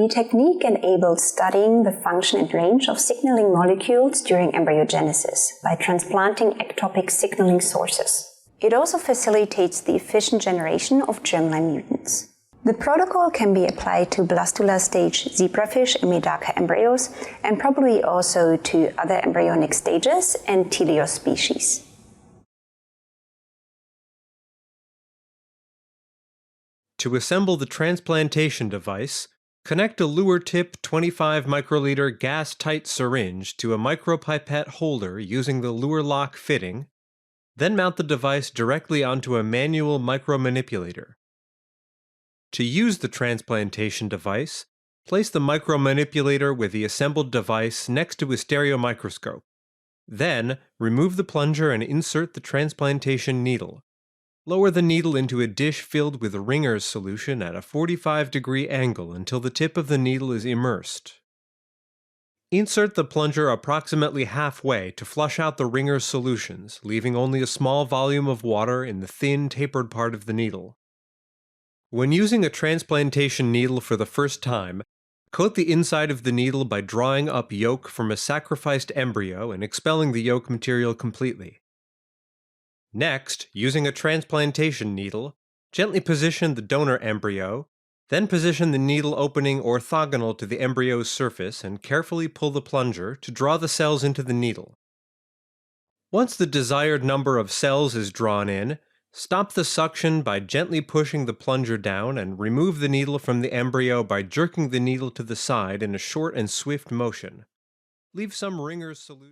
The technique enabled studying the function and range of signaling molecules during embryogenesis by transplanting ectopic signaling sources. It also facilitates the efficient generation of germline mutants. The protocol can be applied to blastula stage zebrafish and medaka embryos, and probably also to other embryonic stages and teleos species. To assemble the transplantation device, connect a luer tip 25 microliter gas-tight syringe to a micropipette holder using the luer lock fitting, then mount the device directly onto a manual micromanipulator. To use the transplantation device, place the micromanipulator with the assembled device next to a stereomicroscope. Then, remove the plunger and insert the transplantation needle. Lower the needle into a dish filled with Ringer's solution at a 45-degree angle until the tip of the needle is immersed. Insert the plunger approximately halfway to flush out the Ringer's solutions, leaving only a small volume of water in the thin, tapered part of the needle. When using a transplantation needle for the first time, coat the inside of the needle by drawing up yolk from a sacrificed embryo and expelling the yolk material completely. Next, using a transplantation needle, gently position the donor embryo, then position the needle opening orthogonal to the embryo's surface and carefully pull the plunger to draw the cells into the needle. Once the desired number of cells is drawn in, stop the suction by gently pushing the plunger down and remove the needle from the embryo by jerking the needle to the side in a short and swift motion. Leave some Ringer's solution.